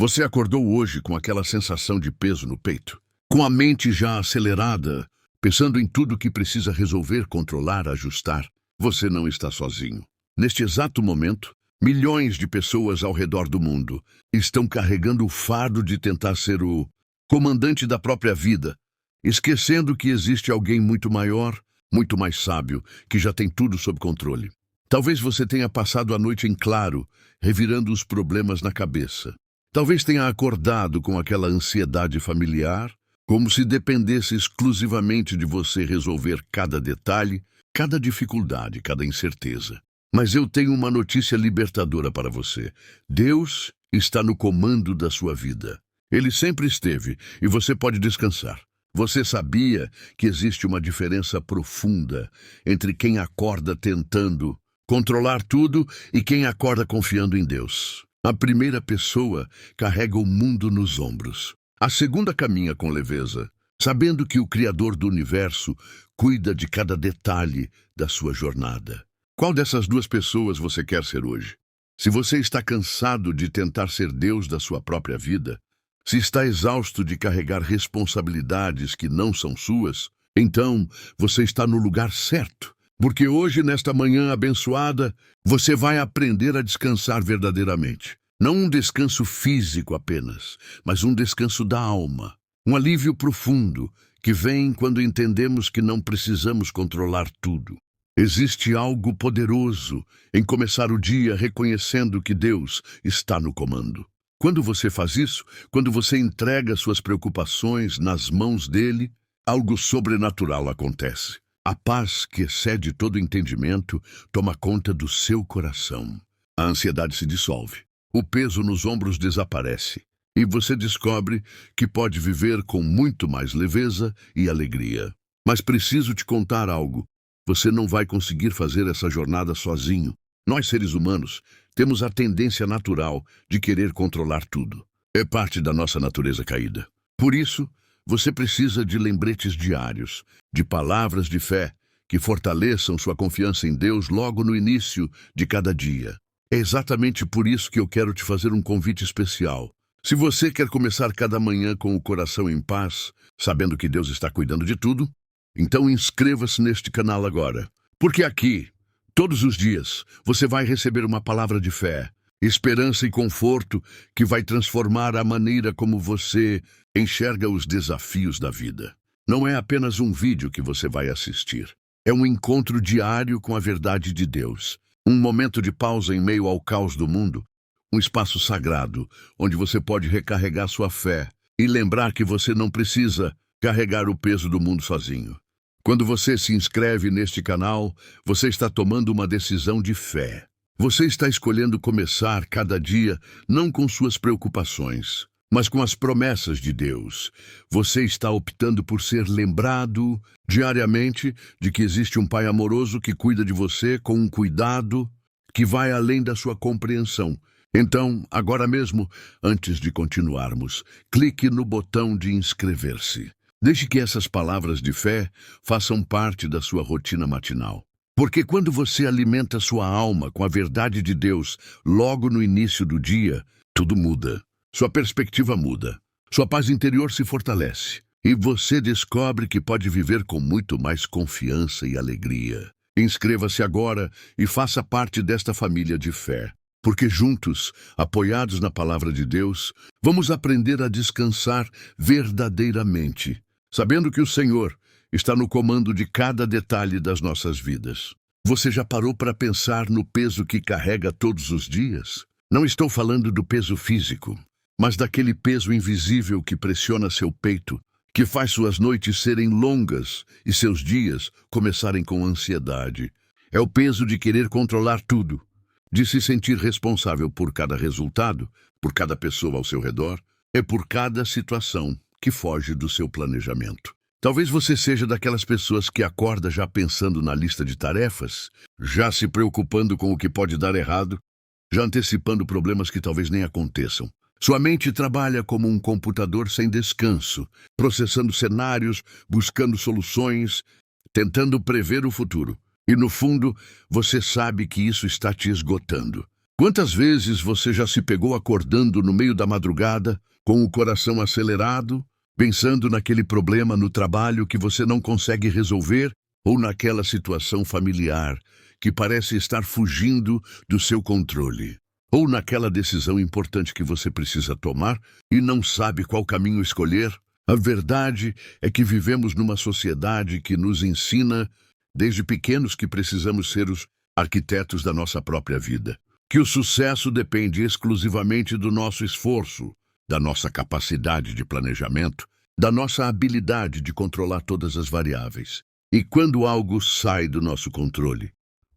Você acordou hoje com aquela sensação de peso no peito? Com a mente já acelerada, pensando em tudo que precisa resolver, controlar, ajustar? Você não está sozinho. Neste exato momento, milhões de pessoas ao redor do mundo estão carregando o fardo de tentar ser o comandante da própria vida, esquecendo que existe alguém muito maior, muito mais sábio, que já tem tudo sob controle. Talvez você tenha passado a noite em claro, revirando os problemas na cabeça. Talvez tenha acordado com aquela ansiedade familiar, como se dependesse exclusivamente de você resolver cada detalhe, cada dificuldade, cada incerteza. Mas eu tenho uma notícia libertadora para você. Deus está no comando da sua vida. Ele sempre esteve e você pode descansar. Você sabia que existe uma diferença profunda entre quem acorda tentando controlar tudo e quem acorda confiando em Deus? A primeira pessoa carrega o mundo nos ombros. A segunda caminha com leveza, sabendo que o Criador do universo cuida de cada detalhe da sua jornada. Qual dessas duas pessoas você quer ser hoje? Se você está cansado de tentar ser Deus da sua própria vida, se está exausto de carregar responsabilidades que não são suas, então você está no lugar certo. Porque hoje, nesta manhã abençoada, você vai aprender a descansar verdadeiramente. Não um descanso físico apenas, mas um descanso da alma. Um alívio profundo que vem quando entendemos que não precisamos controlar tudo. Existe algo poderoso em começar o dia reconhecendo que Deus está no comando. Quando você faz isso, quando você entrega suas preocupações nas mãos dele, algo sobrenatural acontece. A paz que excede todo entendimento toma conta do seu coração. A ansiedade se dissolve. O peso nos ombros desaparece. E você descobre que pode viver com muito mais leveza e alegria. Mas preciso te contar algo. Você não vai conseguir fazer essa jornada sozinho. Nós, seres humanos, temos a tendência natural de querer controlar tudo. É parte da nossa natureza caída. Por isso, você precisa de lembretes diários, de palavras de fé que fortaleçam sua confiança em Deus logo no início de cada dia. É exatamente por isso que eu quero te fazer um convite especial. Se você quer começar cada manhã com o coração em paz, sabendo que Deus está cuidando de tudo, então inscreva-se neste canal agora. Porque aqui, todos os dias, você vai receber uma palavra de fé, esperança e conforto que vai transformar a maneira como você enxerga os desafios da vida. Não é apenas um vídeo que você vai assistir. É um encontro diário com a verdade de Deus. Um momento de pausa em meio ao caos do mundo. Um espaço sagrado, onde você pode recarregar sua fé e lembrar que você não precisa carregar o peso do mundo sozinho. Quando você se inscreve neste canal, você está tomando uma decisão de fé. Você está escolhendo começar cada dia não com suas preocupações, mas com as promessas de Deus. Você está optando por ser lembrado diariamente de que existe um Pai amoroso que cuida de você com um cuidado que vai além da sua compreensão. Então, agora mesmo, antes de continuarmos, clique no botão de inscrever-se. Deixe que essas palavras de fé façam parte da sua rotina matinal. Porque quando você alimenta sua alma com a verdade de Deus logo no início do dia, tudo muda. Sua perspectiva muda. Sua paz interior se fortalece. E você descobre que pode viver com muito mais confiança e alegria. Inscreva-se agora e faça parte desta família de fé. Porque juntos, apoiados na palavra de Deus, vamos aprender a descansar verdadeiramente, sabendo que o Senhor está no comando de cada detalhe das nossas vidas. Você já parou para pensar no peso que carrega todos os dias? Não estou falando do peso físico, mas daquele peso invisível que pressiona seu peito, que faz suas noites serem longas e seus dias começarem com ansiedade. É o peso de querer controlar tudo, de se sentir responsável por cada resultado, por cada pessoa ao seu redor, é por cada situação que foge do seu planejamento. Talvez você seja daquelas pessoas que acorda já pensando na lista de tarefas, já se preocupando com o que pode dar errado, já antecipando problemas que talvez nem aconteçam. Sua mente trabalha como um computador sem descanso, processando cenários, buscando soluções, tentando prever o futuro. E no fundo, você sabe que isso está te esgotando. Quantas vezes você já se pegou acordando no meio da madrugada, com o coração acelerado, pensando naquele problema no trabalho que você não consegue resolver ou naquela situação familiar que parece estar fugindo do seu controle? Ou naquela decisão importante que você precisa tomar e não sabe qual caminho escolher? A verdade é que vivemos numa sociedade que nos ensina, desde pequenos, que precisamos ser os arquitetos da nossa própria vida, que o sucesso depende exclusivamente do nosso esforço, da nossa capacidade de planejamento, da nossa habilidade de controlar todas as variáveis. E quando algo sai do nosso controle,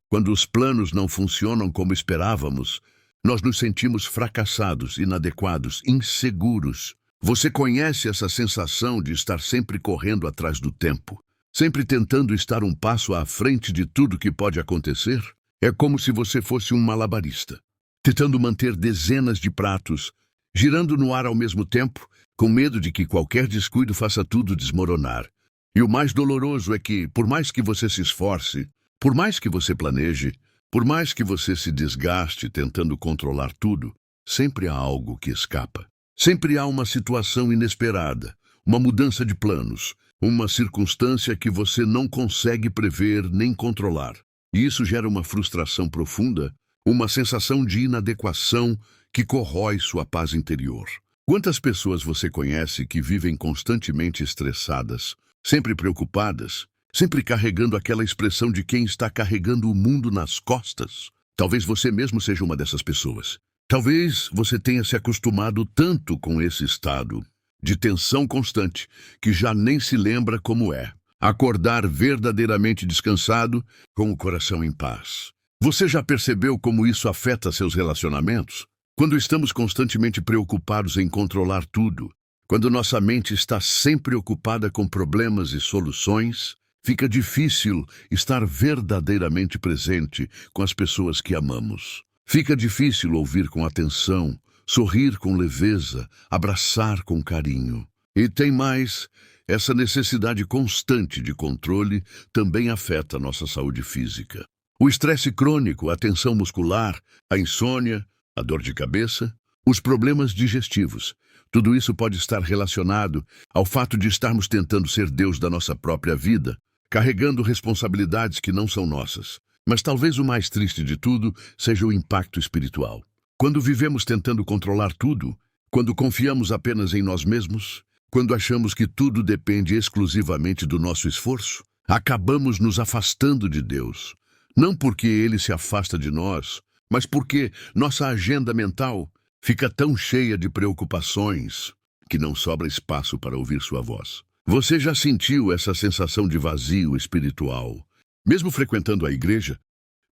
quando os planos não funcionam como esperávamos, nós nos sentimos fracassados, inadequados, inseguros. Você conhece essa sensação de estar sempre correndo atrás do tempo, sempre tentando estar um passo à frente de tudo que pode acontecer? É como se você fosse um malabarista, tentando manter dezenas de pratos, girando no ar ao mesmo tempo, com medo de que qualquer descuido faça tudo desmoronar. E o mais doloroso é que, por mais que você se esforce, por mais que você planeje, por mais que você se desgaste tentando controlar tudo, sempre há algo que escapa. Sempre há uma situação inesperada, uma mudança de planos, uma circunstância que você não consegue prever nem controlar. E isso gera uma frustração profunda, uma sensação de inadequação que corrói sua paz interior. Quantas pessoas você conhece que vivem constantemente estressadas, sempre preocupadas, sempre carregando aquela expressão de quem está carregando o mundo nas costas? Talvez você mesmo seja uma dessas pessoas. Talvez você tenha se acostumado tanto com esse estado de tensão constante que já nem se lembra como é acordar verdadeiramente descansado, com o coração em paz. Você já percebeu como isso afeta seus relacionamentos? Quando estamos constantemente preocupados em controlar tudo, quando nossa mente está sempre ocupada com problemas e soluções, fica difícil estar verdadeiramente presente com as pessoas que amamos. Fica difícil ouvir com atenção, sorrir com leveza, abraçar com carinho. E tem mais, essa necessidade constante de controle também afeta nossa saúde física. O estresse crônico, a tensão muscular, a insônia, a dor de cabeça, os problemas digestivos. Tudo isso pode estar relacionado ao fato de estarmos tentando ser Deus da nossa própria vida, carregando responsabilidades que não são nossas. Mas talvez o mais triste de tudo seja o impacto espiritual. Quando vivemos tentando controlar tudo, quando confiamos apenas em nós mesmos, quando achamos que tudo depende exclusivamente do nosso esforço, acabamos nos afastando de Deus. Não porque Ele se afasta de nós, mas porque nossa agenda mental fica tão cheia de preocupações que não sobra espaço para ouvir sua voz. Você já sentiu essa sensação de vazio espiritual? Mesmo frequentando a igreja,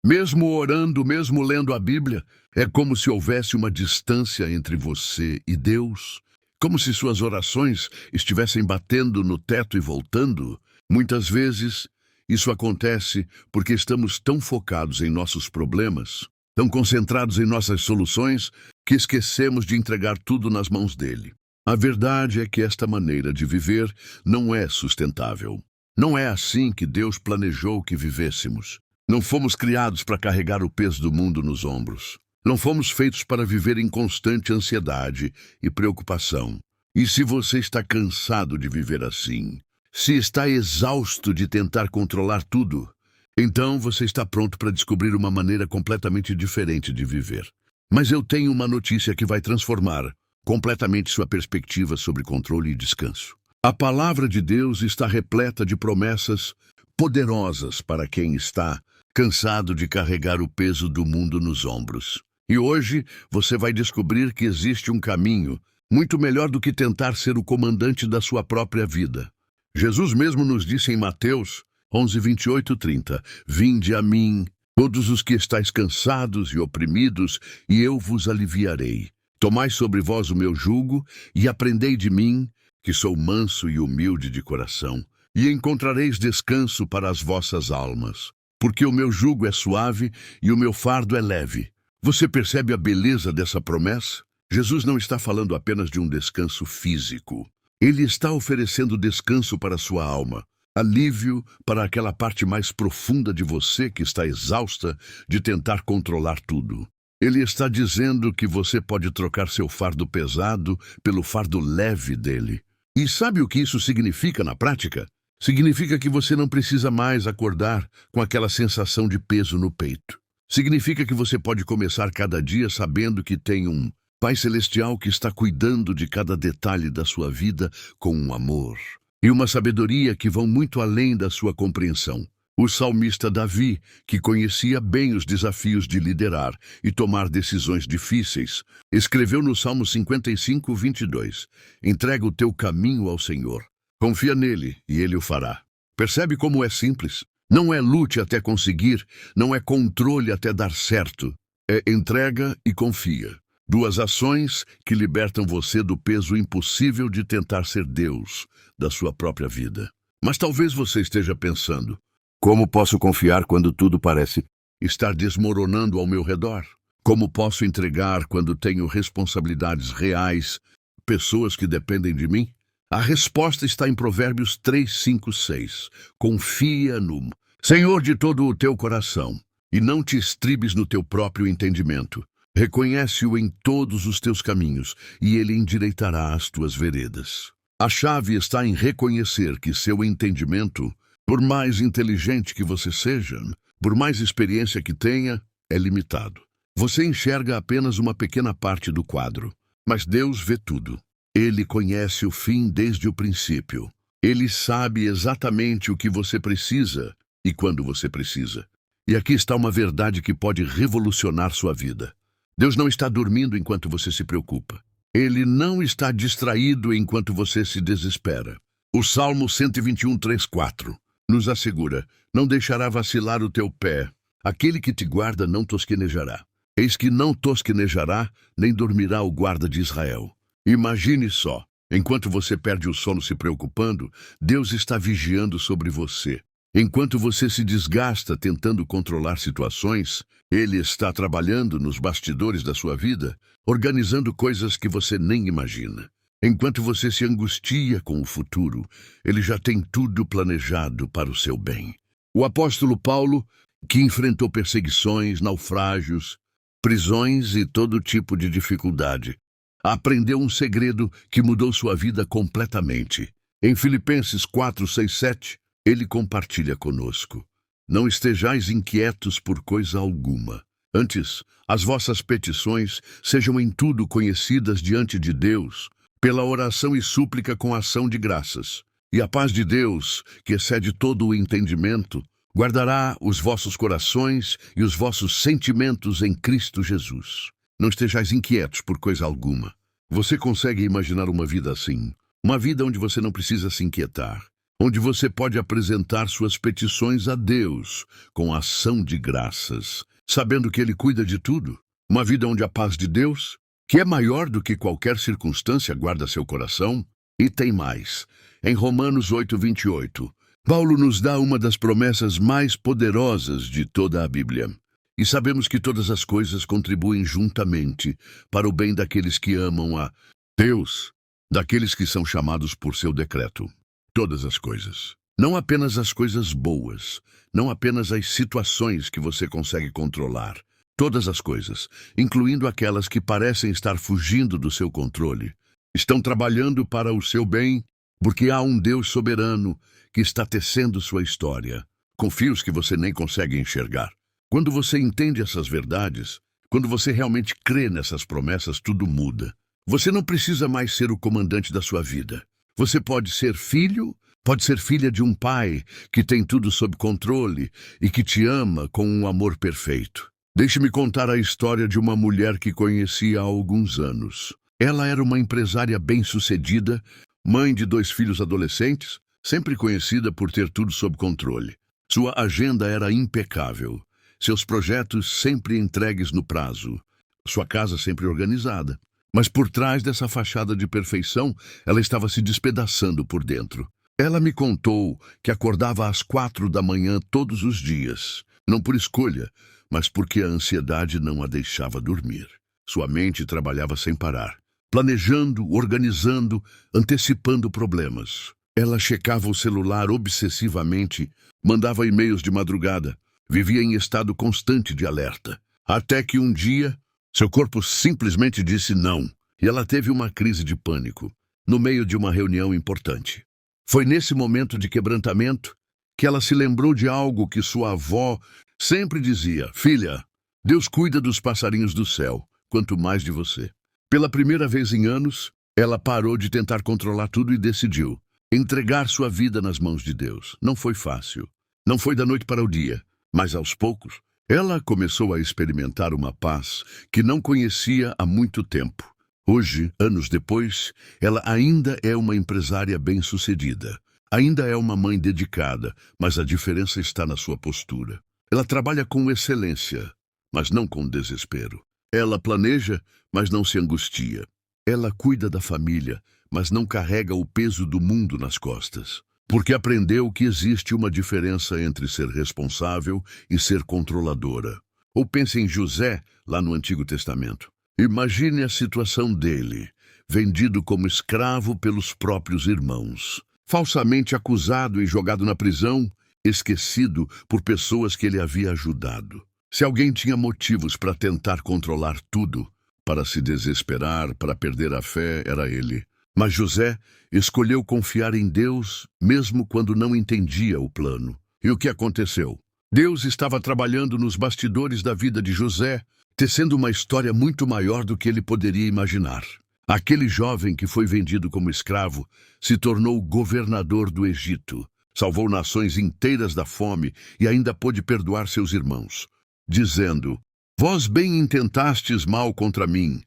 mesmo orando, mesmo lendo a Bíblia, é como se houvesse uma distância entre você e Deus, como se suas orações estivessem batendo no teto e voltando. Muitas vezes, isso acontece porque estamos tão focados em nossos problemas, tão concentrados em nossas soluções, que esquecemos de entregar tudo nas mãos dele. A verdade é que esta maneira de viver não é sustentável. Não é assim que Deus planejou que vivêssemos. Não fomos criados para carregar o peso do mundo nos ombros. Não fomos feitos para viver em constante ansiedade e preocupação. E se você está cansado de viver assim, se está exausto de tentar controlar tudo, então você está pronto para descobrir uma maneira completamente diferente de viver. Mas eu tenho uma notícia que vai transformar completamente sua perspectiva sobre controle e descanso. A palavra de Deus está repleta de promessas poderosas para quem está cansado de carregar o peso do mundo nos ombros. E hoje você vai descobrir que existe um caminho muito melhor do que tentar ser o comandante da sua própria vida. Jesus mesmo nos disse em Mateus 11:28-30, Vinde a mim, todos os que estáis cansados e oprimidos, e eu vos aliviarei. Tomai sobre vós o meu jugo e aprendei de mim, que sou manso e humilde de coração, e encontrareis descanso para as vossas almas, porque o meu jugo é suave e o meu fardo é leve. Você percebe a beleza dessa promessa? Jesus não está falando apenas de um descanso físico. Ele está oferecendo descanso para a sua alma, alívio para aquela parte mais profunda de você que está exausta de tentar controlar tudo. Ele está dizendo que você pode trocar seu fardo pesado pelo fardo leve dele. E sabe o que isso significa na prática? Significa que você não precisa mais acordar com aquela sensação de peso no peito. Significa que você pode começar cada dia sabendo que tem um Pai Celestial que está cuidando de cada detalhe da sua vida com um amor e uma sabedoria que vão muito além da sua compreensão. O salmista Davi, que conhecia bem os desafios de liderar e tomar decisões difíceis, escreveu no Salmo 55, 22, entrega o teu caminho ao Senhor. Confia nele e ele o fará. Percebe como é simples? Não é lute até conseguir, não é controle até dar certo. É entrega e confia. Duas ações que libertam você do peso impossível de tentar ser Deus da sua própria vida. Mas talvez você esteja pensando, como posso confiar quando tudo parece estar desmoronando ao meu redor? Como posso entregar quando tenho responsabilidades reais, pessoas que dependem de mim? A resposta está em Provérbios 3, 5, 6. Confia no Senhor de todo o teu coração e não te estribes no teu próprio entendimento. Reconhece-o em todos os teus caminhos e ele endireitará as tuas veredas. A chave está em reconhecer que seu entendimento, por mais inteligente que você seja, por mais experiência que tenha, é limitado. Você enxerga apenas uma pequena parte do quadro, mas Deus vê tudo. Ele conhece o fim desde o princípio. Ele sabe exatamente o que você precisa e quando você precisa. E aqui está uma verdade que pode revolucionar sua vida. Deus não está dormindo enquanto você se preocupa. Ele não está distraído enquanto você se desespera. O Salmo 121, 3, 4 nos assegura, não deixará vacilar o teu pé. Aquele que te guarda não tosquenejará. Eis que não tosquenejará, nem dormirá o guarda de Israel. Imagine só, enquanto você perde o sono se preocupando, Deus está vigiando sobre você. Enquanto você se desgasta tentando controlar situações, Ele está trabalhando nos bastidores da sua vida, organizando coisas que você nem imagina. Enquanto você se angustia com o futuro, Ele já tem tudo planejado para o seu bem. O apóstolo Paulo, que enfrentou perseguições, naufrágios, prisões e todo tipo de dificuldade, aprendeu um segredo que mudou sua vida completamente. Em Filipenses 4, 6, 7, ele compartilha conosco. Não estejais inquietos por coisa alguma. Antes, as vossas petições sejam em tudo conhecidas diante de Deus, pela oração e súplica com ação de graças. E a paz de Deus, que excede todo o entendimento, guardará os vossos corações e os vossos sentimentos em Cristo Jesus. Não estejais inquietos por coisa alguma. Você consegue imaginar uma vida assim? Uma vida onde você não precisa se inquietar, onde você pode apresentar suas petições a Deus com ação de graças, sabendo que Ele cuida de tudo? Uma vida onde a paz de Deus, que é maior do que qualquer circunstância, guarda seu coração? E tem mais. Em Romanos 8, 28, Paulo nos dá uma das promessas mais poderosas de toda a Bíblia. E sabemos que todas as coisas contribuem juntamente para o bem daqueles que amam a Deus, daqueles que são chamados por seu decreto. Todas as coisas. Não apenas as coisas boas, não apenas as situações que você consegue controlar. Todas as coisas, incluindo aquelas que parecem estar fugindo do seu controle, estão trabalhando para o seu bem, porque há um Deus soberano que está tecendo sua história, com fios que você nem consegue enxergar. Quando você entende essas verdades, quando você realmente crê nessas promessas, tudo muda. Você não precisa mais ser o comandante da sua vida. Você pode ser filho, pode ser filha de um pai que tem tudo sob controle e que te ama com um amor perfeito. Deixe-me contar a história de uma mulher que conheci há alguns anos. Ela era uma empresária bem-sucedida, mãe de 2 filhos adolescentes, sempre conhecida por ter tudo sob controle. Sua agenda era impecável. Seus projetos sempre entregues no prazo, sua casa sempre organizada. Mas por trás dessa fachada de perfeição, ela estava se despedaçando por dentro. Ela me contou que acordava às 4 da manhã todos os dias, não por escolha, mas porque a ansiedade não a deixava dormir. Sua mente trabalhava sem parar, planejando, organizando, antecipando problemas. Ela checava o celular obsessivamente, mandava e-mails de madrugada, vivia em estado constante de alerta. Até que um dia, Seu corpo simplesmente disse não, e ela teve uma crise de pânico, no meio de uma reunião importante. Foi nesse momento de quebrantamento que ela se lembrou de algo que sua avó sempre dizia: filha, Deus cuida dos passarinhos do céu, quanto mais de você. Pela primeira vez em anos, ela parou de tentar controlar tudo e decidiu entregar sua vida nas mãos de Deus. Não foi fácil. Não foi da noite para o dia, mas aos poucos, ela começou a experimentar uma paz que não conhecia há muito tempo. Hoje, anos depois, ela ainda é uma empresária bem-sucedida. Ainda é uma mãe dedicada, mas a diferença está na sua postura. Ela trabalha com excelência, mas não com desespero. Ela planeja, mas não se angustia. Ela cuida da família, mas não carrega o peso do mundo nas costas. Porque aprendeu que existe uma diferença entre ser responsável e ser controladora. Ou pense em José, lá no Antigo Testamento. Imagine a situação dele, vendido como escravo pelos próprios irmãos, falsamente acusado e jogado na prisão, esquecido por pessoas que ele havia ajudado. Se alguém tinha motivos para tentar controlar tudo, para se desesperar, para perder a fé, era ele. Mas José escolheu confiar em Deus, mesmo quando não entendia o plano. E o que aconteceu? Deus estava trabalhando nos bastidores da vida de José, tecendo uma história muito maior do que ele poderia imaginar. Aquele jovem que foi vendido como escravo se tornou governador do Egito, salvou nações inteiras da fome e ainda pôde perdoar seus irmãos, dizendo: vós bem intentastes mal contra mim,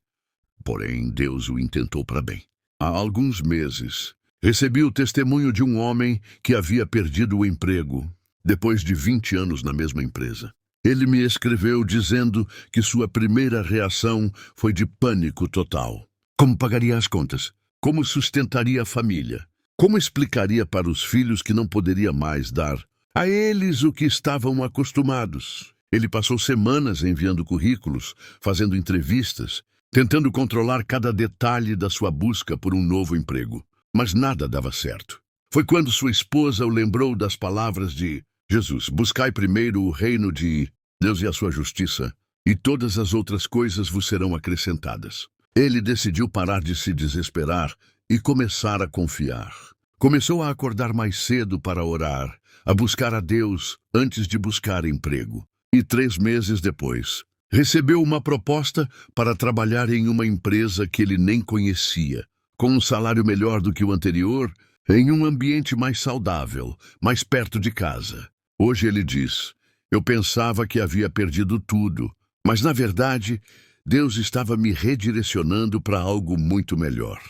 porém Deus o intentou para bem. Há alguns meses, recebi o testemunho de um homem que havia perdido o emprego, depois de 20 anos na mesma empresa. Ele me escreveu dizendo que sua primeira reação foi de pânico total. Como pagaria as contas? Como sustentaria a família? Como explicaria para os filhos que não poderia mais dar a eles o que estavam acostumados? Ele passou semanas enviando currículos, fazendo entrevistas, tentando controlar cada detalhe da sua busca por um novo emprego. Mas nada dava certo. Foi quando sua esposa o lembrou das palavras de Jesus: buscai primeiro o reino de Deus e a sua justiça, e todas as outras coisas vos serão acrescentadas. Ele decidiu parar de se desesperar e começar a confiar. Começou a acordar mais cedo para orar, a buscar a Deus antes de buscar emprego. E 3 meses depois, recebeu uma proposta para trabalhar em uma empresa que ele nem conhecia, com um salário melhor do que o anterior, em um ambiente mais saudável, mais perto de casa. Hoje ele diz: eu pensava que havia perdido tudo, mas na verdade, Deus estava me redirecionando para algo muito melhor.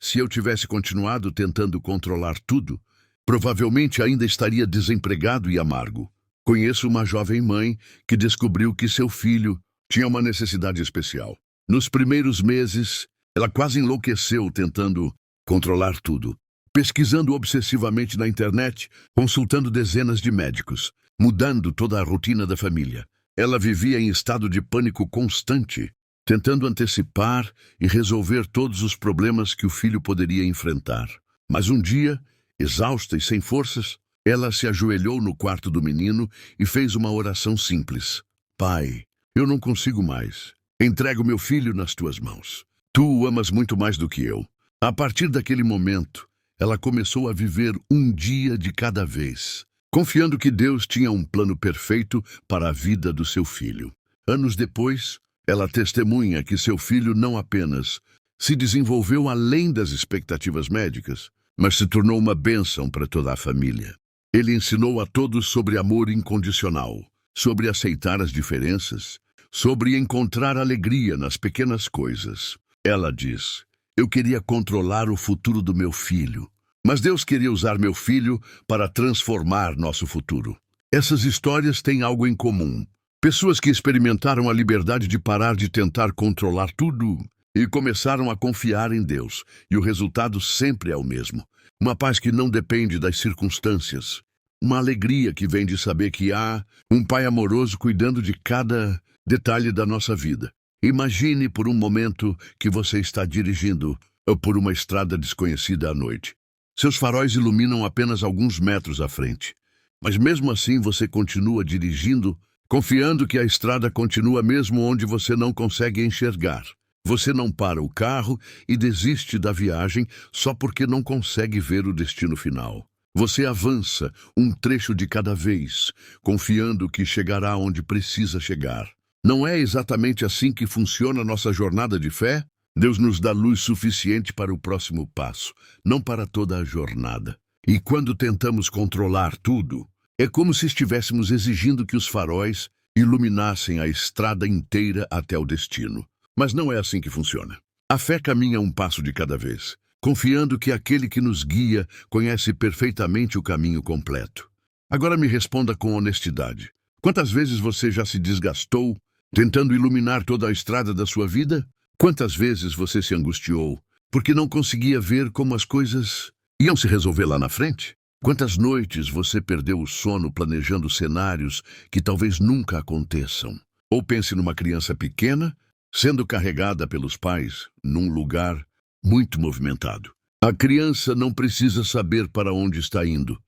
Se eu tivesse continuado tentando controlar tudo, provavelmente ainda estaria desempregado e amargo. Conheço uma jovem mãe que descobriu que seu filho tinha uma necessidade especial. Nos primeiros meses, ela quase enlouqueceu tentando controlar tudo, pesquisando obsessivamente na internet, consultando dezenas de médicos, mudando toda a rotina da família. Ela vivia em estado de pânico constante, tentando antecipar e resolver todos os problemas que o filho poderia enfrentar. Mas um dia, exausta e sem forças, ela se ajoelhou no quarto do menino e fez uma oração simples: Pai, eu não consigo mais. Entrego meu filho nas tuas mãos. Tu o amas muito mais do que eu. A partir daquele momento, ela começou a viver um dia de cada vez, confiando que Deus tinha um plano perfeito para a vida do seu filho. Anos depois, ela testemunha que seu filho não apenas se desenvolveu além das expectativas médicas, mas se tornou uma bênção para toda a família. Ele ensinou a todos sobre amor incondicional, sobre aceitar as diferenças, sobre encontrar alegria nas pequenas coisas. Ela diz: eu queria controlar o futuro do meu filho, mas Deus queria usar meu filho para transformar nosso futuro. Essas histórias têm algo em comum. Pessoas que experimentaram a liberdade de parar de tentar controlar tudo e começaram a confiar em Deus. E o resultado sempre é o mesmo. Uma paz que não depende das circunstâncias. Uma alegria que vem de saber que há um Pai amoroso cuidando de cada detalhe da nossa vida. Imagine por um momento que você está dirigindo por uma estrada desconhecida à noite. Seus faróis iluminam apenas alguns metros à frente. Mas mesmo assim você continua dirigindo confiando que a estrada continua mesmo onde você não consegue enxergar. Você não para o carro e desiste da viagem só porque não consegue ver o destino final. Você avança um trecho de cada vez, confiando que chegará onde precisa chegar. Não é exatamente assim que funciona a nossa jornada de fé? Deus nos dá luz suficiente para o próximo passo, não para toda a jornada. E quando tentamos controlar tudo, é como se estivéssemos exigindo que os faróis iluminassem a estrada inteira até o destino. Mas não é assim que funciona. A fé caminha um passo de cada vez, confiando que aquele que nos guia conhece perfeitamente o caminho completo. Agora me responda com honestidade. Quantas vezes você já se desgastou tentando iluminar toda a estrada da sua vida? Quantas vezes você se angustiou porque não conseguia ver como as coisas iam se resolver lá na frente? Quantas noites você perdeu o sono planejando cenários que talvez nunca aconteçam? Ou pense numa criança pequena sendo carregada pelos pais num lugar muito movimentado. A criança não precisa saber para onde está indo,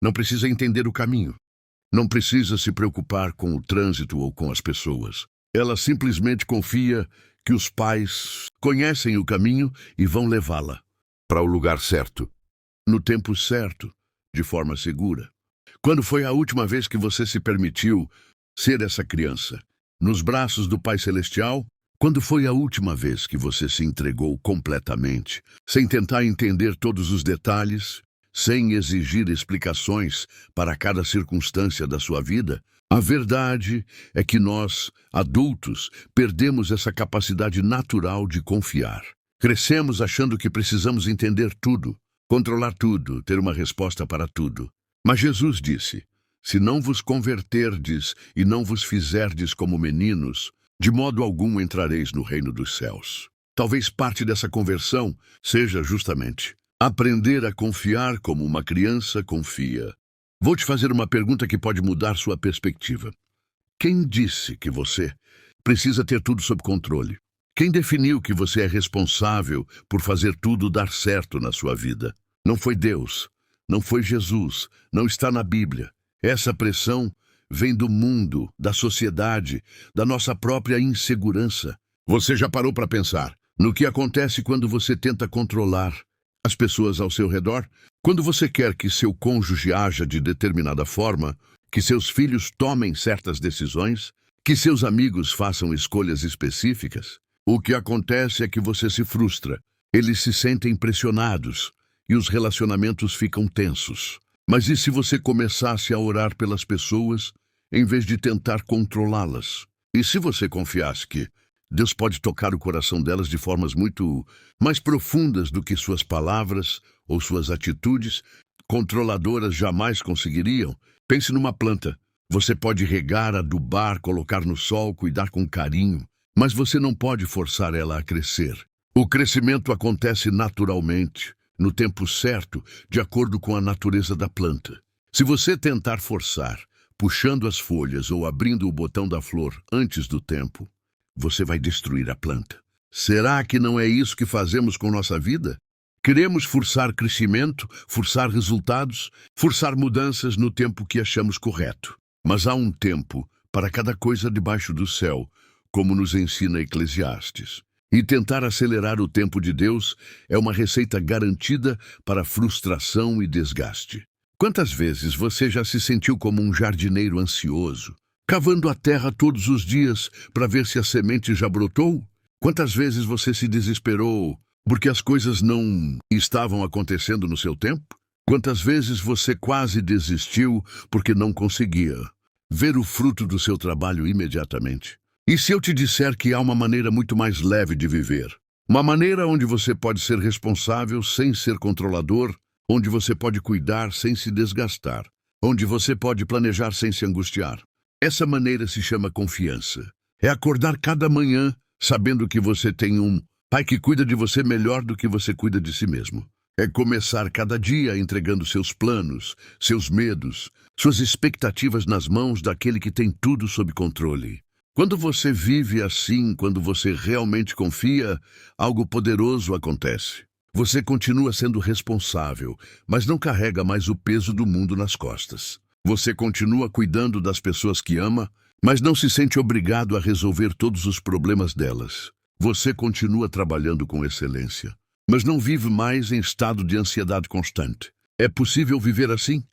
não precisa entender o caminho, não precisa se preocupar com o trânsito ou com as pessoas. Ela simplesmente confia que os pais conhecem o caminho e vão levá-la para o lugar certo, no tempo certo, de forma segura. Quando foi a última vez que você se permitiu ser essa criança? Nos braços do Pai Celestial? Quando foi a última vez que você se entregou completamente, sem tentar entender todos os detalhes, sem exigir explicações para cada circunstância da sua vida? A verdade é que nós, adultos, perdemos essa capacidade natural de confiar. Crescemos achando que precisamos entender tudo, controlar tudo, ter uma resposta para tudo. Mas Jesus disse: se não vos converterdes e não vos fizerdes como meninos, de modo algum entrareis no reino dos céus. Talvez parte dessa conversão seja justamente aprender a confiar como uma criança confia. Vou te fazer uma pergunta que pode mudar sua perspectiva. Quem disse que você precisa ter tudo sob controle? Quem definiu que você é responsável por fazer tudo dar certo na sua vida? Não foi Deus, não foi Jesus, não está na Bíblia. Essa pressão vem do mundo, da sociedade, da nossa própria insegurança. Você já parou para pensar no que acontece quando você tenta controlar as pessoas ao seu redor? Quando você quer que seu cônjuge haja de determinada forma, que seus filhos tomem certas decisões, que seus amigos façam escolhas específicas, o que acontece é que você se frustra. Eles se sentem pressionados e os relacionamentos ficam tensos. Mas e se você começasse a orar pelas pessoas, em vez de tentar controlá-las? E se você confiasse que Deus pode tocar o coração delas de formas muito mais profundas do que suas palavras ou suas atitudes controladoras jamais conseguiriam? Pense numa planta. Você pode regar, adubar, colocar no sol, cuidar com carinho, mas você não pode forçar ela a crescer. O crescimento acontece naturalmente, no tempo certo, de acordo com a natureza da planta. Se você tentar forçar, puxando as folhas ou abrindo o botão da flor antes do tempo, você vai destruir a planta. Será que não é isso que fazemos com nossa vida? Queremos forçar crescimento, forçar resultados, forçar mudanças no tempo que achamos correto. Mas há um tempo para cada coisa debaixo do céu, como nos ensina Eclesiastes. E tentar acelerar o tempo de Deus é uma receita garantida para frustração e desgaste. Quantas vezes você já se sentiu como um jardineiro ansioso, cavando a terra todos os dias para ver se a semente já brotou? Quantas vezes você se desesperou porque as coisas não estavam acontecendo no seu tempo? Quantas vezes você quase desistiu porque não conseguia ver o fruto do seu trabalho imediatamente? E se eu te disser que há uma maneira muito mais leve de viver? Uma maneira onde você pode ser responsável sem ser controlador, onde você pode cuidar sem se desgastar, onde você pode planejar sem se angustiar. Essa maneira se chama confiança. É acordar cada manhã sabendo que você tem um pai que cuida de você melhor do que você cuida de si mesmo. É começar cada dia entregando seus planos, seus medos, suas expectativas nas mãos daquele que tem tudo sob controle. Quando você vive assim, quando você realmente confia, algo poderoso acontece. Você continua sendo responsável, mas não carrega mais o peso do mundo nas costas. Você continua cuidando das pessoas que ama, mas não se sente obrigado a resolver todos os problemas delas. Você continua trabalhando com excelência, mas não vive mais em estado de ansiedade constante. É possível viver assim?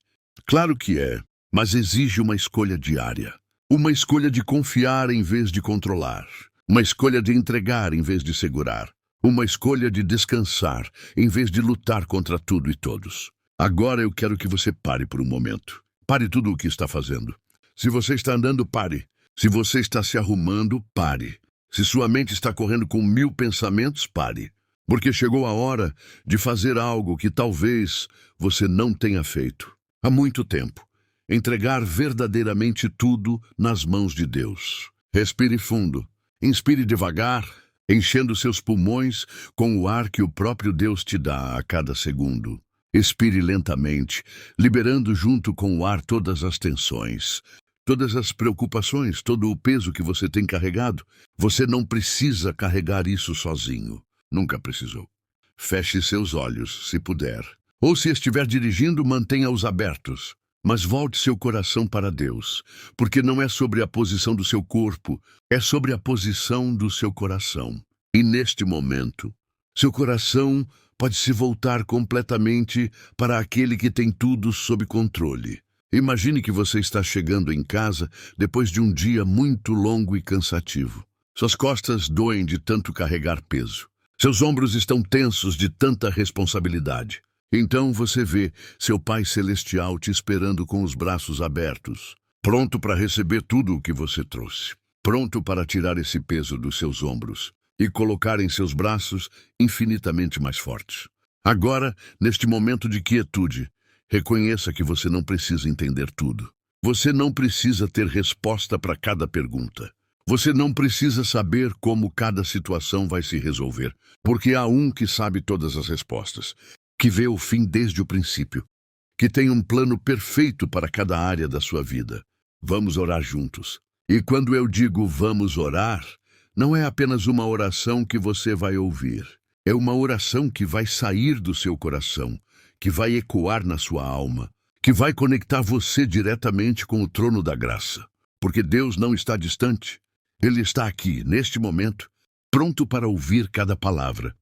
Claro que é, mas exige uma escolha diária. Uma escolha de confiar em vez de controlar. Uma escolha de entregar em vez de segurar. Uma escolha de descansar em vez de lutar contra tudo e todos. Agora eu quero que você pare por um momento. Pare tudo o que está fazendo. Se você está andando, pare. Se você está se arrumando, pare. Se sua mente está correndo com 1000 pensamentos, pare. Porque chegou a hora de fazer algo que talvez você não tenha feito há muito tempo. Entregar verdadeiramente tudo nas mãos de Deus. Respire fundo. Inspire devagar, enchendo seus pulmões com o ar que o próprio Deus te dá a cada segundo. Expire lentamente, liberando junto com o ar todas as tensões, todas as preocupações, todo o peso que você tem carregado. Você não precisa carregar isso sozinho. Nunca precisou. Feche seus olhos, se puder. Ou se estiver dirigindo, mantenha-os abertos. Mas volte seu coração para Deus, porque não é sobre a posição do seu corpo, é sobre a posição do seu coração. E neste momento, seu coração pode se voltar completamente para aquele que tem tudo sob controle. Imagine que você está chegando em casa depois de um dia muito longo e cansativo. Suas costas doem de tanto carregar peso. Seus ombros estão tensos de tanta responsabilidade. Então você vê seu Pai Celestial te esperando com os braços abertos, pronto para receber tudo o que você trouxe, pronto para tirar esse peso dos seus ombros e colocar em seus braços infinitamente mais fortes. Agora, neste momento de quietude, reconheça que você não precisa entender tudo. Você não precisa ter resposta para cada pergunta. Você não precisa saber como cada situação vai se resolver, porque há um que sabe todas as respostas, que vê o fim desde o princípio, que tem um plano perfeito para cada área da sua vida. Vamos orar juntos. E quando eu digo vamos orar, não é apenas uma oração que você vai ouvir. É uma oração que vai sair do seu coração, que vai ecoar na sua alma, que vai conectar você diretamente com o trono da graça. Porque Deus não está distante. Ele está aqui, neste momento, pronto para ouvir cada palavra,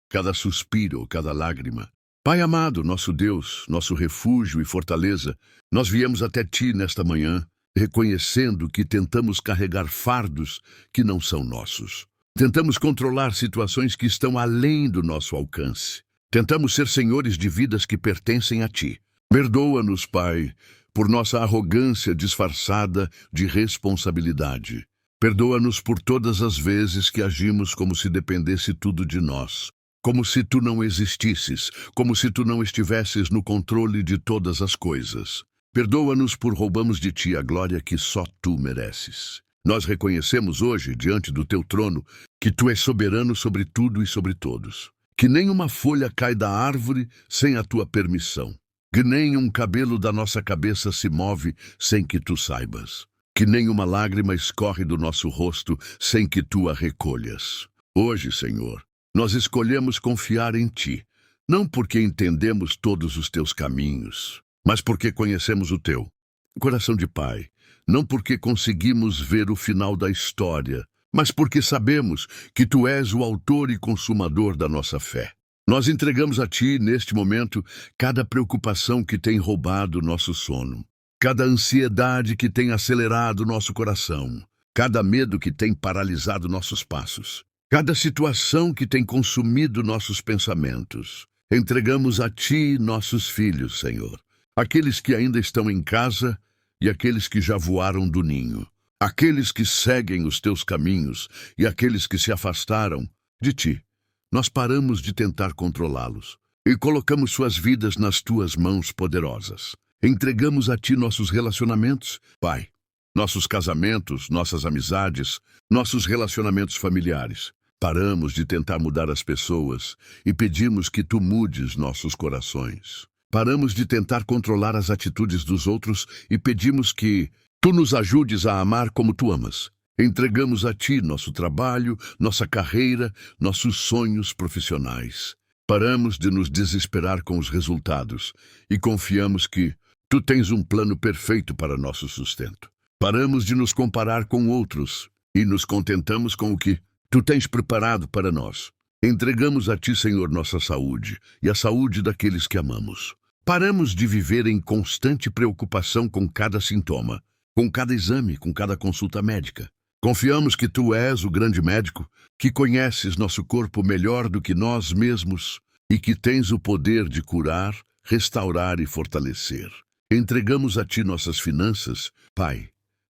cada suspiro, cada lágrima. Pai amado, nosso Deus, nosso refúgio e fortaleza, nós viemos até Ti nesta manhã, reconhecendo que tentamos carregar fardos que não são nossos. Tentamos controlar situações que estão além do nosso alcance. Tentamos ser senhores de vidas que pertencem a Ti. Perdoa-nos, Pai, por nossa arrogância disfarçada de responsabilidade. Perdoa-nos por todas as vezes que agimos como se dependesse tudo de nós. Como se Tu não existisses, como se Tu não estivesses no controle de todas as coisas. Perdoa-nos por roubarmos de Ti a glória que só Tu mereces. Nós reconhecemos hoje, diante do Teu trono, que Tu és soberano sobre tudo e sobre todos. Que nenhuma folha cai da árvore sem a Tua permissão. Que nem um cabelo da nossa cabeça se move sem que Tu saibas. Que nenhuma lágrima escorre do nosso rosto sem que Tu a recolhas. Hoje, Senhor, nós escolhemos confiar em Ti, não porque entendemos todos os Teus caminhos, mas porque conhecemos o Teu coração de Pai, não porque conseguimos ver o final da história, mas porque sabemos que Tu és o autor e consumador da nossa fé. Nós entregamos a Ti, neste momento, cada preocupação que tem roubado nosso sono, cada ansiedade que tem acelerado nosso coração, cada medo que tem paralisado nossos passos. Cada situação que tem consumido nossos pensamentos, entregamos a Ti nossos filhos, Senhor. Aqueles que ainda estão em casa e aqueles que já voaram do ninho. Aqueles que seguem os Teus caminhos e aqueles que se afastaram de Ti. Nós paramos de tentar controlá-los e colocamos suas vidas nas Tuas mãos poderosas. Entregamos a Ti nossos relacionamentos, Pai. Nossos casamentos, nossas amizades, nossos relacionamentos familiares. Paramos de tentar mudar as pessoas e pedimos que Tu mudes nossos corações. Paramos de tentar controlar as atitudes dos outros e pedimos que Tu nos ajudes a amar como Tu amas. Entregamos a Ti nosso trabalho, nossa carreira, nossos sonhos profissionais. Paramos de nos desesperar com os resultados e confiamos que Tu tens um plano perfeito para nosso sustento. Paramos de nos comparar com outros e nos contentamos com o que tu tens preparado para nós. Entregamos a ti, Senhor, nossa saúde e a saúde daqueles que amamos. Paramos de viver em constante preocupação com cada sintoma, com cada exame, com cada consulta médica. Confiamos que tu és o grande médico, que conheces nosso corpo melhor do que nós mesmos e que tens o poder de curar, restaurar e fortalecer. Entregamos a ti nossas finanças, Pai,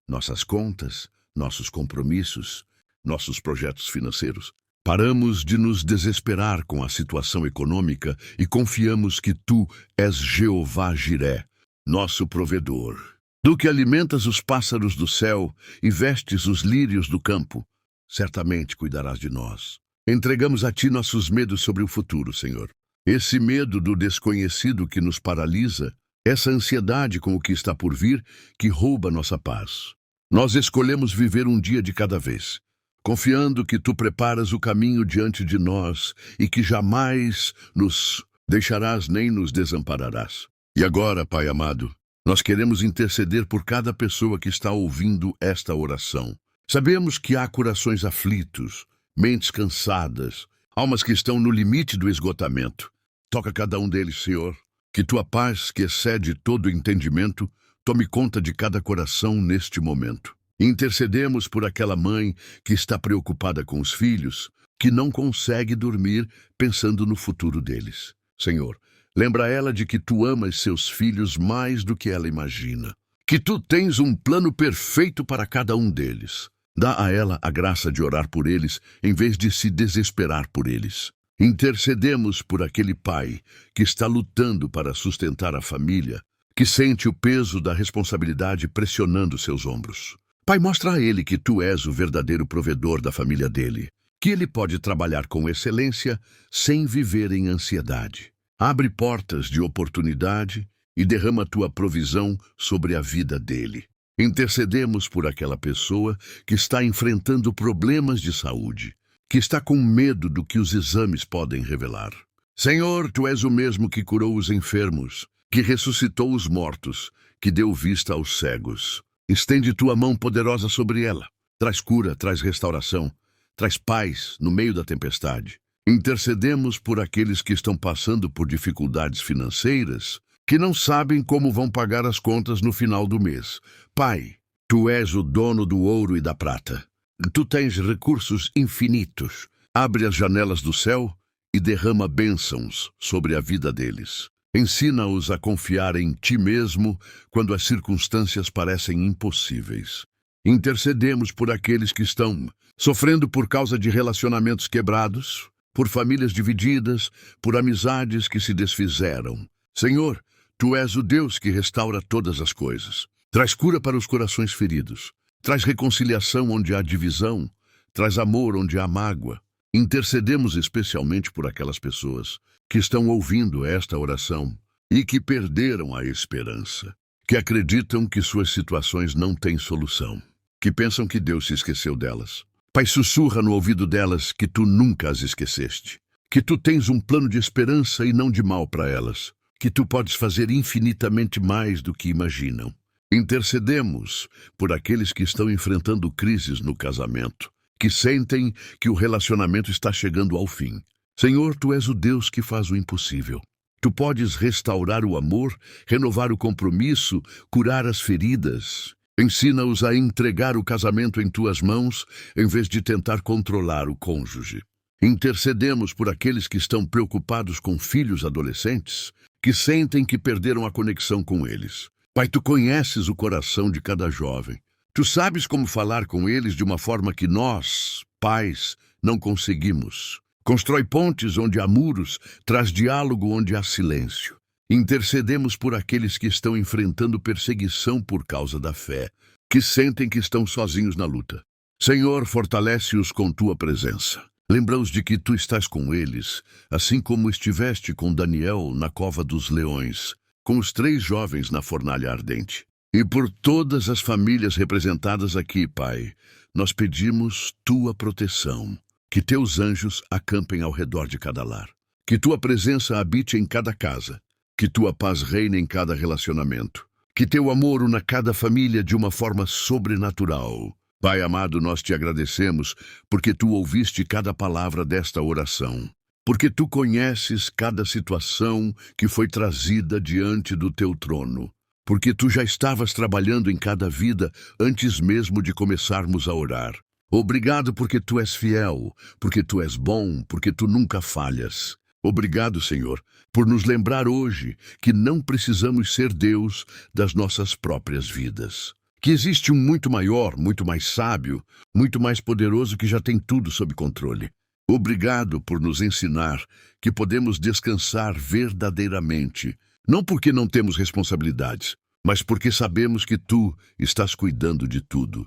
nossas contas, nossos compromissos, nossos projetos financeiros. Paramos de nos desesperar com a situação econômica e confiamos que tu és Jeová Jiré, nosso provedor. Tu que alimentas os pássaros do céu e vestes os lírios do campo, certamente cuidarás de nós. Entregamos a ti nossos medos sobre o futuro, Senhor. Esse medo do desconhecido que nos paralisa, essa ansiedade com o que está por vir que rouba nossa paz. Nós escolhemos viver um dia de cada vez, confiando que tu preparas o caminho diante de nós e que jamais nos deixarás nem nos desampararás. E agora, Pai amado, nós queremos interceder por cada pessoa que está ouvindo esta oração. Sabemos que há corações aflitos, mentes cansadas, almas que estão no limite do esgotamento. Toca cada um deles, Senhor. Que tua paz, que excede todo entendimento, tome conta de cada coração neste momento. Intercedemos por aquela mãe que está preocupada com os filhos, que não consegue dormir pensando no futuro deles. Senhor, lembra ela de que tu amas seus filhos mais do que ela imagina. Que tu tens um plano perfeito para cada um deles. Dá a ela a graça de orar por eles, em vez de se desesperar por eles. Intercedemos por aquele pai que está lutando para sustentar a família, que sente o peso da responsabilidade pressionando seus ombros. Pai, mostra a ele que tu és o verdadeiro provedor da família dele, que ele pode trabalhar com excelência sem viver em ansiedade. Abre portas de oportunidade e derrama tua provisão sobre a vida dele. Intercedemos por aquela pessoa que está enfrentando problemas de saúde, que está com medo do que os exames podem revelar. Senhor, tu és o mesmo que curou os enfermos, que ressuscitou os mortos, que deu vista aos cegos. Estende tua mão poderosa sobre ela. Traz cura, traz restauração, traz paz no meio da tempestade. Intercedemos por aqueles que estão passando por dificuldades financeiras, que não sabem como vão pagar as contas no final do mês. Pai, tu és o dono do ouro e da prata. Tu tens recursos infinitos. Abre as janelas do céu e derrama bênçãos sobre a vida deles. Ensina-os a confiar em ti mesmo quando as circunstâncias parecem impossíveis. Intercedemos por aqueles que estão sofrendo por causa de relacionamentos quebrados, por famílias divididas, por amizades que se desfizeram. Senhor, tu és o Deus que restaura todas as coisas. Traz cura para os corações feridos. Traz reconciliação onde há divisão. Traz amor onde há mágoa. Intercedemos especialmente por aquelas pessoas que estão ouvindo esta oração e que perderam a esperança, que acreditam que suas situações não têm solução, que pensam que Deus se esqueceu delas. Pai, sussurra no ouvido delas que tu nunca as esqueceste, que tu tens um plano de esperança e não de mal para elas, que tu podes fazer infinitamente mais do que imaginam. Intercedemos por aqueles que estão enfrentando crises no casamento, que sentem que o relacionamento está chegando ao fim. Senhor, tu és o Deus que faz o impossível. Tu podes restaurar o amor, renovar o compromisso, curar as feridas. Ensina-os a entregar o casamento em tuas mãos, em vez de tentar controlar o cônjuge. Intercedemos por aqueles que estão preocupados com filhos adolescentes, que sentem que perderam a conexão com eles. Pai, tu conheces o coração de cada jovem. Tu sabes como falar com eles de uma forma que nós, pais, não conseguimos. Constrói pontes onde há muros, traz diálogo onde há silêncio. Intercedemos por aqueles que estão enfrentando perseguição por causa da fé, que sentem que estão sozinhos na luta. Senhor, fortalece-os com tua presença. Lembra-os de que tu estás com eles, assim como estiveste com Daniel na cova dos leões, com os 3 jovens na fornalha ardente. E por todas as famílias representadas aqui, Pai, nós pedimos tua proteção. Que teus anjos acampem ao redor de cada lar. Que tua presença habite em cada casa. Que tua paz reine em cada relacionamento. Que teu amor una cada família de uma forma sobrenatural. Pai amado, nós te agradecemos porque tu ouviste cada palavra desta oração. Porque tu conheces cada situação que foi trazida diante do teu trono. Porque tu já estavas trabalhando em cada vida antes mesmo de começarmos a orar. Obrigado porque tu és fiel, porque tu és bom, porque tu nunca falhas. Obrigado, Senhor, por nos lembrar hoje que não precisamos ser Deus das nossas próprias vidas. Que existe um muito maior, muito mais sábio, muito mais poderoso que já tem tudo sob controle. Obrigado por nos ensinar que podemos descansar verdadeiramente, não porque não temos responsabilidades, mas porque sabemos que tu estás cuidando de tudo.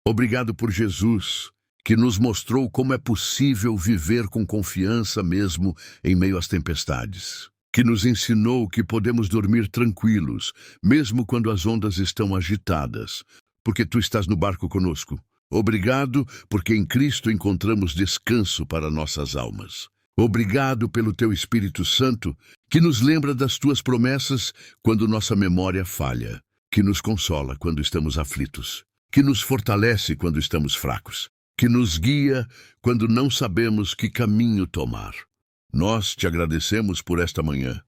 Obrigado por Jesus, que nos mostrou como é possível viver com confiança mesmo em meio às tempestades. Que nos ensinou que podemos dormir tranquilos, mesmo quando as ondas estão agitadas, porque tu estás no barco conosco. Obrigado, porque em Cristo encontramos descanso para nossas almas. Obrigado pelo teu Espírito Santo, que nos lembra das tuas promessas quando nossa memória falha, que nos consola quando estamos aflitos, que nos fortalece quando estamos fracos, que nos guia quando não sabemos que caminho tomar. Nós te agradecemos por esta manhã,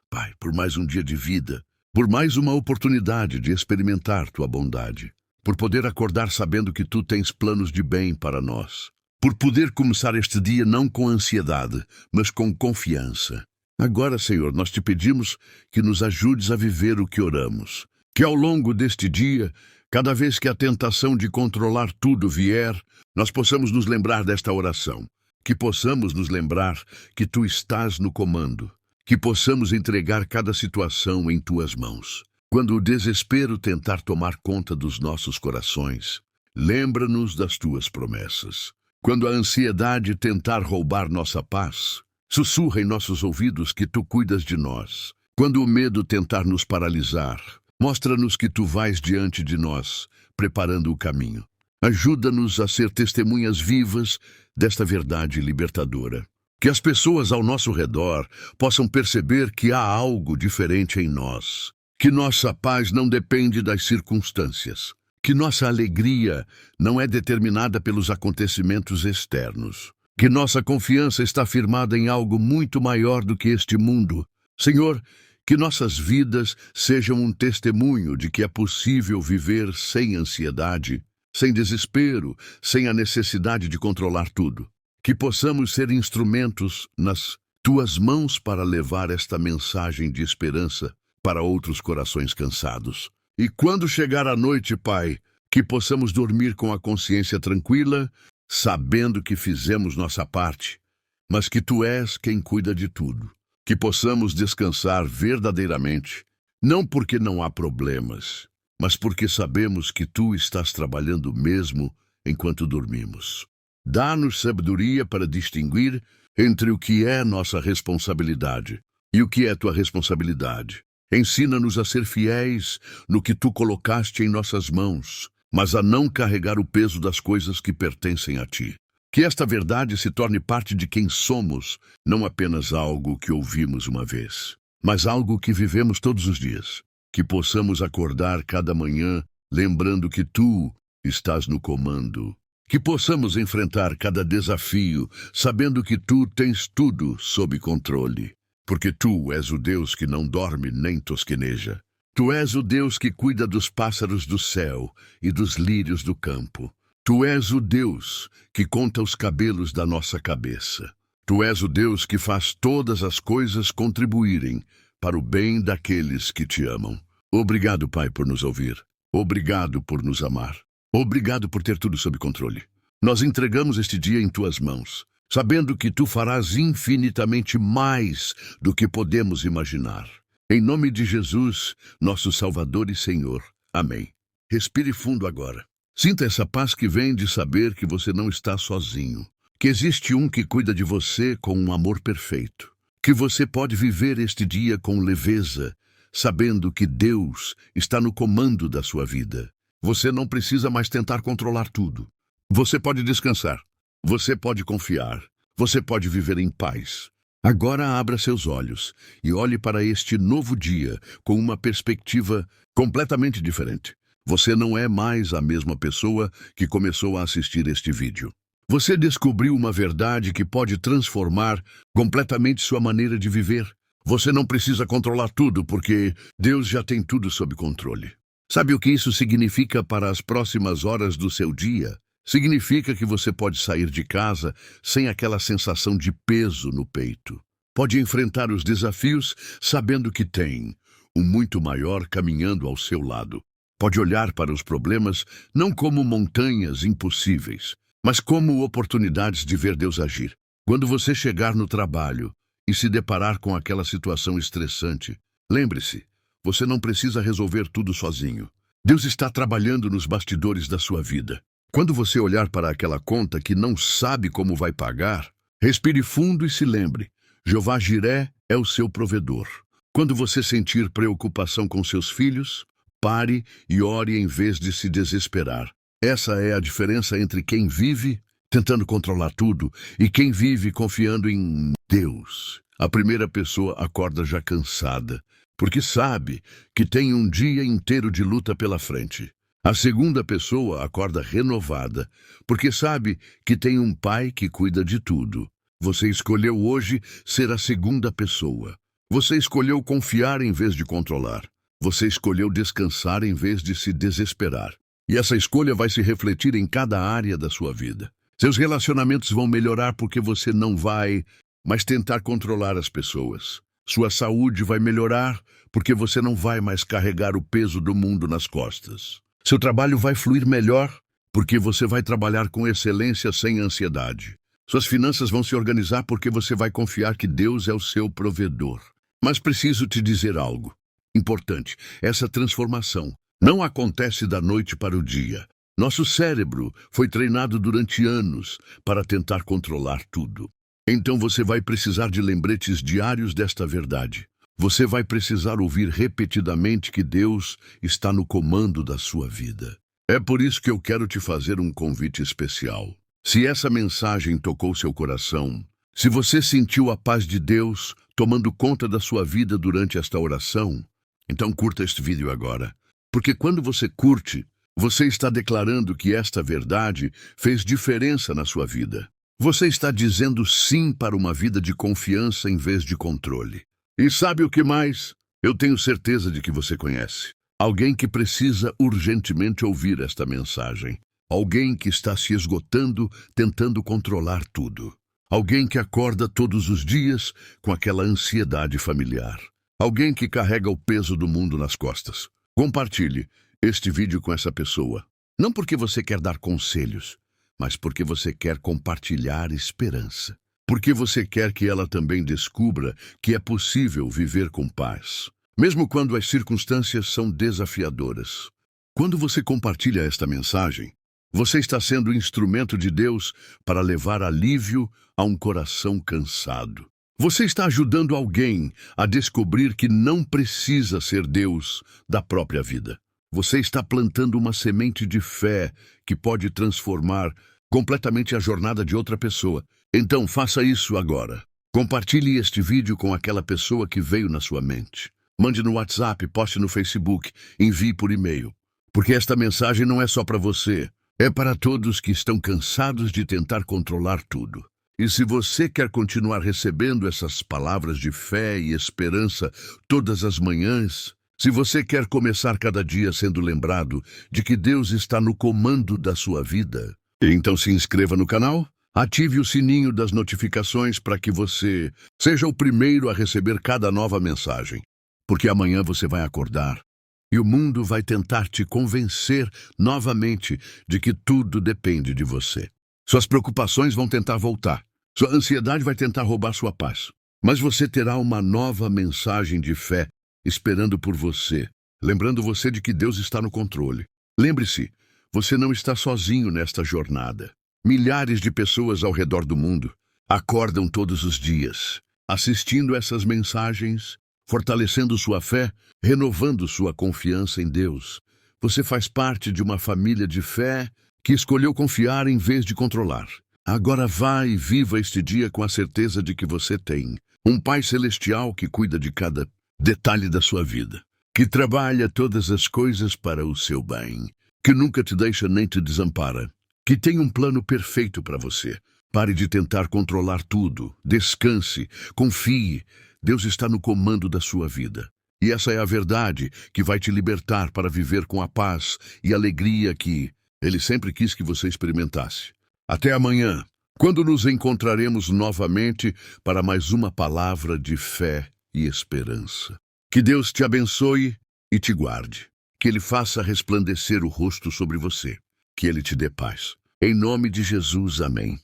Pai, por mais um dia de vida, por mais uma oportunidade de experimentar tua bondade, por poder acordar sabendo que tu tens planos de bem para nós, por poder começar este dia não com ansiedade, mas com confiança. Agora, Senhor, nós te pedimos que nos ajudes a viver o que oramos, que ao longo deste dia, cada vez que a tentação de controlar tudo vier, nós possamos nos lembrar desta oração, que possamos nos lembrar que tu estás no comando, que possamos entregar cada situação em tuas mãos. Quando o desespero tentar tomar conta dos nossos corações, lembra-nos das tuas promessas. Quando a ansiedade tentar roubar nossa paz, sussurra em nossos ouvidos que tu cuidas de nós. Quando o medo tentar nos paralisar, mostra-nos que tu vais diante de nós, preparando o caminho. Ajuda-nos a ser testemunhas vivas desta verdade libertadora. Que as pessoas ao nosso redor possam perceber que há algo diferente em nós. Que nossa paz não depende das circunstâncias. Que nossa alegria não é determinada pelos acontecimentos externos. Que nossa confiança está firmada em algo muito maior do que este mundo. Senhor, que nossas vidas sejam um testemunho de que é possível viver sem ansiedade, sem desespero, sem a necessidade de controlar tudo. Que possamos ser instrumentos nas tuas mãos para levar esta mensagem de esperança para outros corações cansados. E quando chegar a noite, Pai, que possamos dormir com a consciência tranquila, sabendo que fizemos nossa parte, mas que tu és quem cuida de tudo. Que possamos descansar verdadeiramente, não porque não há problemas, mas porque sabemos que tu estás trabalhando mesmo enquanto dormimos. Dá-nos sabedoria para distinguir entre o que é nossa responsabilidade e o que é tua responsabilidade. Ensina-nos a ser fiéis no que tu colocaste em nossas mãos, mas a não carregar o peso das coisas que pertencem a ti. Que esta verdade se torne parte de quem somos, não apenas algo que ouvimos uma vez, mas algo que vivemos todos os dias. Que possamos acordar cada manhã lembrando que tu estás no comando. Que possamos enfrentar cada desafio sabendo que tu tens tudo sob controle. Porque tu és o Deus que não dorme nem tosqueneja. Tu és o Deus que cuida dos pássaros do céu e dos lírios do campo. Tu és o Deus que conta os cabelos da nossa cabeça. Tu és o Deus que faz todas as coisas contribuírem para o bem daqueles que te amam. Obrigado, Pai, por nos ouvir. Obrigado por nos amar. Obrigado por ter tudo sob controle. Nós entregamos este dia em tuas mãos, sabendo que tu farás infinitamente mais do que podemos imaginar. Em nome de Jesus, nosso Salvador e Senhor. Amém. Respire fundo agora. Sinta essa paz que vem de saber que você não está sozinho, que existe um que cuida de você com um amor perfeito, que você pode viver este dia com leveza, sabendo que Deus está no comando da sua vida. Você não precisa mais tentar controlar tudo. Você pode descansar. Você pode confiar. Você pode viver em paz. Agora abra seus olhos e olhe para este novo dia com uma perspectiva completamente diferente. Você não é mais a mesma pessoa que começou a assistir este vídeo. Você descobriu uma verdade que pode transformar completamente sua maneira de viver. Você não precisa controlar tudo, porque Deus já tem tudo sob controle. Sabe o que isso significa para as próximas horas do seu dia? Significa que você pode sair de casa sem aquela sensação de peso no peito. Pode enfrentar os desafios sabendo que tem um muito maior caminhando ao seu lado. Pode olhar para os problemas não como montanhas impossíveis, mas como oportunidades de ver Deus agir. Quando você chegar no trabalho e se deparar com aquela situação estressante, lembre-se, você não precisa resolver tudo sozinho. Deus está trabalhando nos bastidores da sua vida. Quando você olhar para aquela conta que não sabe como vai pagar, respire fundo e se lembre, Jeová Jiré é o seu provedor. Quando você sentir preocupação com seus filhos, pare e ore em vez de se desesperar. Essa é a diferença entre quem vive tentando controlar tudo e quem vive confiando em Deus. A primeira pessoa acorda já cansada, porque sabe que tem um dia inteiro de luta pela frente. A segunda pessoa acorda renovada, porque sabe que tem um pai que cuida de tudo. Você escolheu hoje ser a segunda pessoa. Você escolheu confiar em vez de controlar. Você escolheu descansar em vez de se desesperar. E essa escolha vai se refletir em cada área da sua vida. Seus relacionamentos vão melhorar porque você não vai mais tentar controlar as pessoas. Sua saúde vai melhorar porque você não vai mais carregar o peso do mundo nas costas. Seu trabalho vai fluir melhor porque você vai trabalhar com excelência sem ansiedade. Suas finanças vão se organizar porque você vai confiar que Deus é o seu provedor. Mas preciso te dizer algo importante. Essa transformação não acontece da noite para o dia. Nosso cérebro foi treinado durante anos para tentar controlar tudo. Então você vai precisar de lembretes diários desta verdade. Você vai precisar ouvir repetidamente que Deus está no comando da sua vida. É por isso que eu quero te fazer um convite especial. Se essa mensagem tocou seu coração, se você sentiu a paz de Deus tomando conta da sua vida durante esta oração, então curta este vídeo agora. Porque quando você curte, você está declarando que esta verdade fez diferença na sua vida. Você está dizendo sim para uma vida de confiança em vez de controle. E sabe o que mais? Eu tenho certeza de que você conhece. Alguém que precisa urgentemente ouvir esta mensagem. Alguém que está se esgotando, tentando controlar tudo. Alguém que acorda todos os dias com aquela ansiedade familiar. Alguém que carrega o peso do mundo nas costas. Compartilhe este vídeo com essa pessoa. Não porque você quer dar conselhos, mas porque você quer compartilhar esperança. Porque você quer que ela também descubra que é possível viver com paz, mesmo quando as circunstâncias são desafiadoras. Quando você compartilha esta mensagem, você está sendo instrumento de Deus para levar alívio a um coração cansado. Você está ajudando alguém a descobrir que não precisa ser Deus da própria vida. Você está plantando uma semente de fé que pode transformar completamente a jornada de outra pessoa. Então faça isso agora. Compartilhe este vídeo com aquela pessoa que veio na sua mente. Mande no WhatsApp, poste no Facebook, envie por e-mail. Porque esta mensagem não é só para você, é para todos que estão cansados de tentar controlar tudo. E se você quer continuar recebendo essas palavras de fé e esperança todas as manhãs, se você quer começar cada dia sendo lembrado de que Deus está no comando da sua vida, então se inscreva no canal, ative o sininho das notificações para que você seja o primeiro a receber cada nova mensagem. Porque amanhã você vai acordar e o mundo vai tentar te convencer novamente de que tudo depende de você. Suas preocupações vão tentar voltar. Sua ansiedade vai tentar roubar sua paz. Mas você terá uma nova mensagem de fé esperando por você, lembrando você de que Deus está no controle. Lembre-se, você não está sozinho nesta jornada. Milhares de pessoas ao redor do mundo acordam todos os dias, assistindo essas mensagens, fortalecendo sua fé, renovando sua confiança em Deus. Você faz parte de uma família de fé que escolheu confiar em vez de controlar. Agora vá e viva este dia com a certeza de que você tem Um Pai celestial que cuida de cada detalhe da sua vida, que trabalha todas as coisas para o seu bem, que nunca te deixa nem te desampara, que tem um plano perfeito para você. Pare de tentar controlar tudo. Descanse, confie. Deus está no comando da sua vida. E essa é a verdade que vai te libertar para viver com a paz e alegria que Ele sempre quis que você experimentasse. Até amanhã, quando nos encontraremos novamente para mais uma palavra de fé e esperança. Que Deus te abençoe e te guarde. Que Ele faça resplandecer o rosto sobre você. Que Ele te dê paz. Em nome de Jesus, amém.